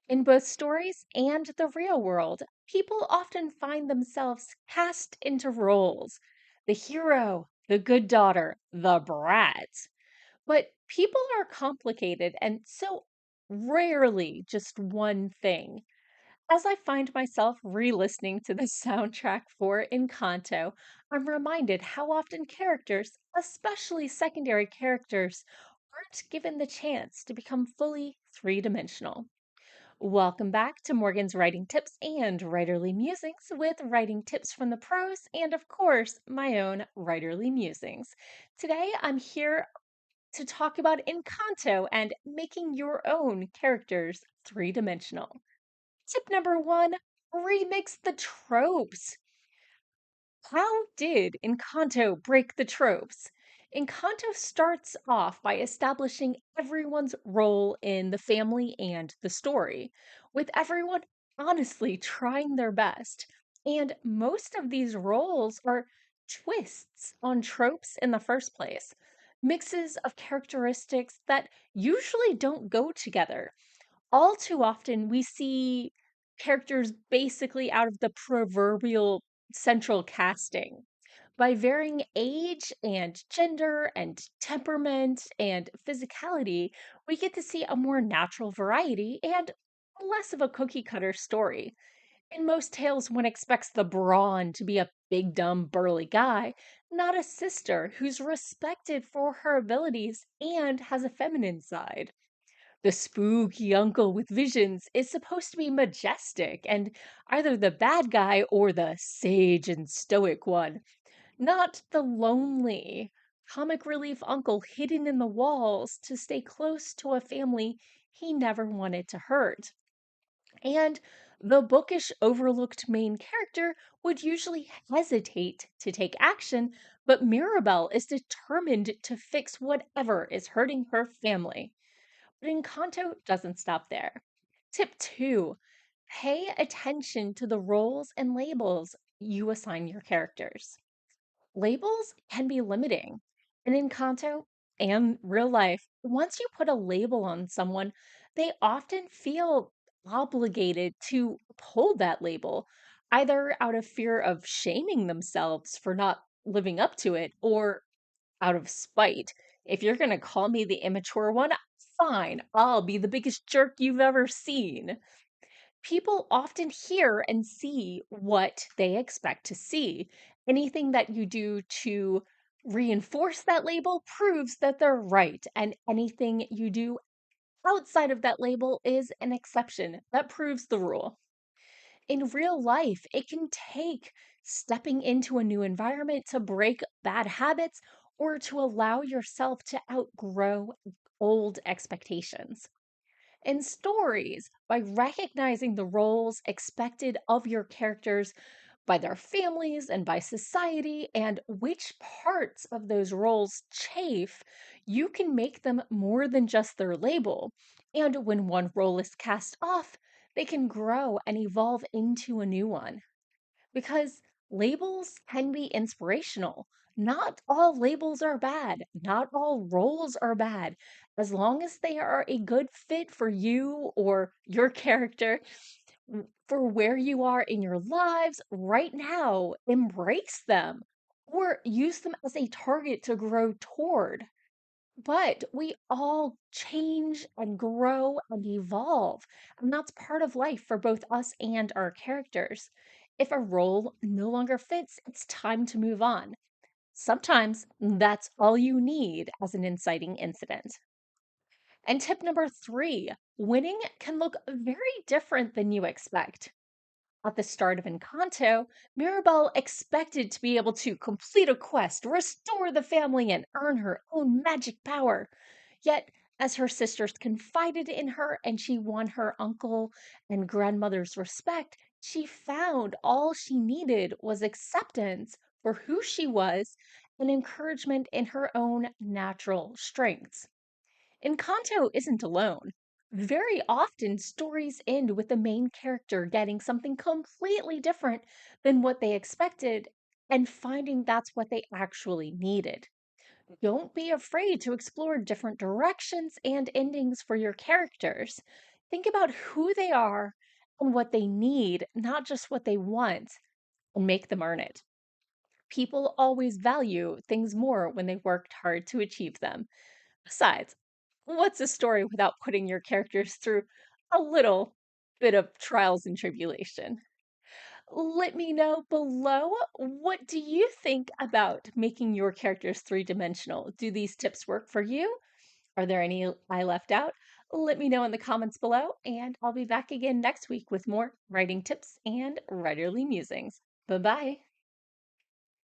In both stories and the real world, people often find themselves cast into roles: the hero, the good daughter, the brat. But people are complicated and so rarely just one thing. As I find myself re listening to the soundtrack for Encanto, I'm reminded how often characters, especially secondary characters, aren't given the chance to become fully three dimensional. Welcome back to Morgan's Writing Tips and Writerly Musings with writing tips from the pros and, of course, my own writerly musings. Today, I'm here to talk about Encanto and making your own characters three dimensional. Tip number one: remix the tropes. How did Encanto break the tropes? Encanto starts off by establishing everyone's role in the family and the story, with everyone honestly trying their best. And most of these roles are twists on tropes in the first place, mixes of characteristics that usually don't go together. All too often, we see characters basically out of the proverbial central casting. By varying age and gender and temperament and physicality, we get to see a more natural variety and less of a cookie cutter story. In most tales, one expects the brawn to be a big, dumb, burly guy, not a sister who's respected for her abilities and has a feminine side. The spooky uncle with visions is supposed to be majestic and either the bad guy or the sage and stoic one, not the lonely, comic relief uncle hidden in the walls to stay close to a family he never wanted to hurt. And the bookish, overlooked main character would usually hesitate to take action, but Mirabelle is determined to fix whatever is hurting her family. But Encanto doesn't stop there. Tip two: pay attention to the roles and labels you assign your characters. Labels can be limiting. In Encanto and real life, once you put a label on someone, they often feel obligated to uphold that label, either out of fear of shaming themselves for not living up to it or out of spite. If you're going to call me the immature one, fine, I'll be the biggest jerk you've ever seen. People often hear and see what they expect to see. Anything that you do to reinforce that label proves that they're right, and anything you do outside of that label is an exception that proves the rule. In real life, it can take stepping into a new environment to break bad habits or to allow yourself to outgrow old expectations. In stories, by recognizing the roles expected of your characters by their families and by society, and which parts of those roles chafe, you can make them more than just their label. And when one role is cast off, they can grow and evolve into a new one. Because labels can be inspirational. Not all labels are bad. Not all roles are bad. As long as they are a good fit for you or your character, for where you are in your lives right now, embrace them or use them as a target to grow toward. But we all change and grow and evolve, and that's part of life for both us and our characters. If a role no longer fits, it's time to move on. Sometimes that's all you need as an inciting incident. And tip number three: winning can look very different than you expect. At the start of Encanto, Mirabelle expected to be able to complete a quest, restore the family, and earn her own magic power. Yet, as her sisters confided in her and she won her uncle and grandmother's respect, she found all she needed was acceptance for who she was and encouragement in her own natural strengths. Encanto isn't alone. Very often, stories end with the main character getting something completely different than what they expected and finding that's what they actually needed. Don't be afraid to explore different directions and endings for your characters. Think about who they are and what they need, not just what they want, and make them earn it. People always value things more when they worked hard to achieve them. Besides, what's a story without putting your characters through a little bit of trials and tribulation? Let me know below. What do you think about making your characters three-dimensional? Do these tips work for you? Are there any I left out? Let me know in the comments below, and I'll be back again next week with more writing tips and writerly musings. Bye bye.